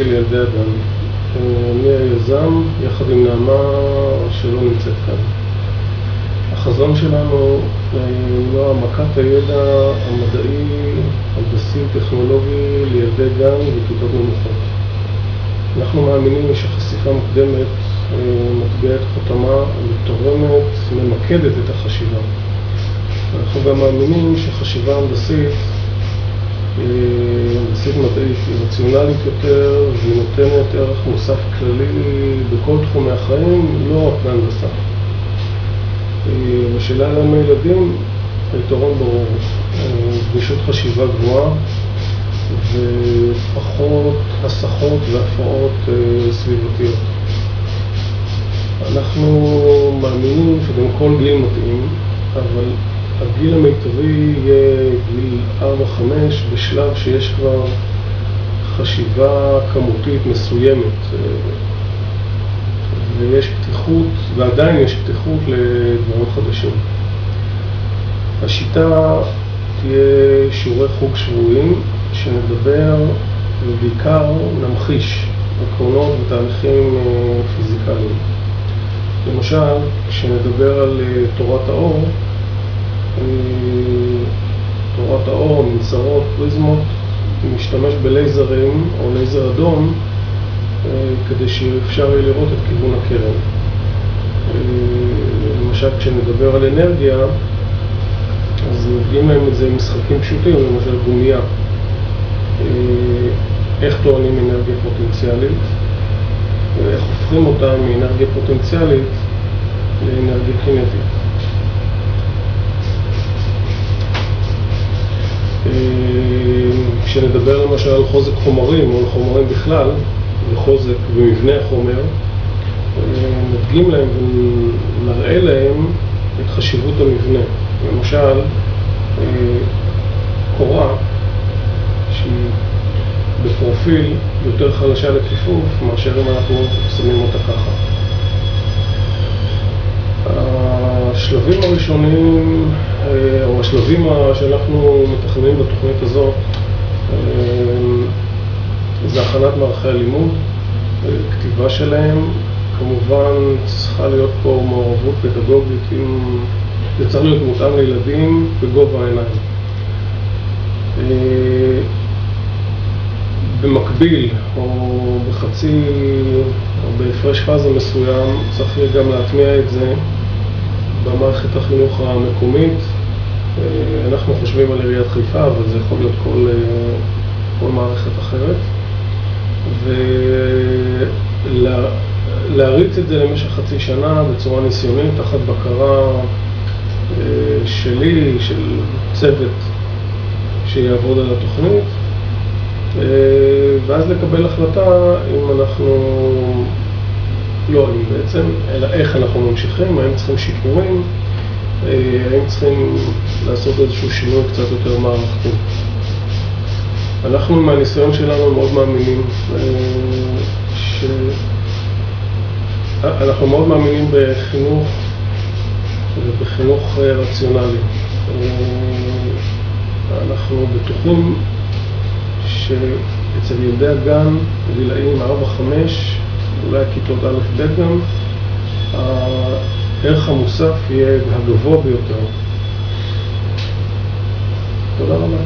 מיטבי לילדי הגן. אני היזם, יחד עם נעמה שלא נמצאת כאן. החזון שלנו הוא העמקת הידע המדעי, הנדסי, טכנולוגי לילדי גן וכיתות נמוכות. אנחנו מאמינים שחשיפה מוקדמת מטביעה את חותמה ותורמת, ממקדת את החשיבה. אנחנו גם מאמינים שחשיבה הנדסית מדעית היא רציונלית יותר והיא נותנת ערך מוסף כללי בכל תחומי החיים, לא רק בהנדסה. בשאלה למה ילדים, היתרון ברור, גמישות חשיבה גבוהה ופחות הסחות והפרעות סביבתיות. אנחנו מאמינים שגם כל גיל מתאים, אבל הגיל המיטבי יהיה גיל 4-5 בשלב שיש כבר חשיבה כמותית מסוימת ויש פתיחות, ועדיין יש פתיחות לדברים חדשים. השיטה תהיה שיעורי חוג שבועיים שנדבר ובעיקר נמחיש עקרונות ותהליכים פיזיקליים. למשל, כשנדבר על תורת האור, תורת האור, מנסרות, פריזמות, משתמש בלייזרים או לייזר אדום כדי שאפשר יהיה לראות את כיוון הקרן. למשל, כשנדבר על אנרגיה, אז נדגים להם את זה עם משחקים פשוטים, למשל גומייה. איך טוענים אנרגיה פוטנציאלית, ואיך הופכים אותה מאנרגיה פוטנציאלית לאנרגיה קינטית. כשנדבר למשל על חוזק חומרים או על חומרים בכלל, וחוזק במבנה החומר, נדגים להם ונראה להם את חשיבות המבנה. למשל, קורה שהיא בפרופיל יותר חלשה לכיפוף מאשר אם אנחנו שמים אותה ככה. השלבים הראשונים, או השלבים שאנחנו מתכננים בתוכנית הזאת, זה הכנת מערכי הלימוד, כתיבה שלהם. כמובן צריכה להיות פה מעורבות פדגוגית, זה צריך להיות מותאם לילדים בגובה העיניים. במקביל או בחצי או בהפרש פאזה מסוים צריך גם להטמיע את זה במערכת החינוך המקומית. אנחנו חושבים על עיריית חיפה, אבל זה יכול להיות כל מערכת אחרת. ולהריץ את זה למשך חצי שנה בצורה ניסיונית, תחת בקרה שלי, של צוות שיעבוד על התוכנית, ואז לקבל החלטה אם אנחנו, לא אם בעצם, אלא איך אנחנו ממשיכים, האם צריכים שיפורים, האם צריכים לעשות איזשהו שינוי קצת יותר מערכתי. אנחנו מהניסיון שלנו מאוד מאמינים אנחנו מאוד מאמינים בחינוך ובחינוך רציונלי. אנחנו בטוחים שאצל ילדי הגן, גילאים 4-5, אולי כיתות א' ב' גם, הערך המוסף יהיה הגבוה ביותר. תודה רבה.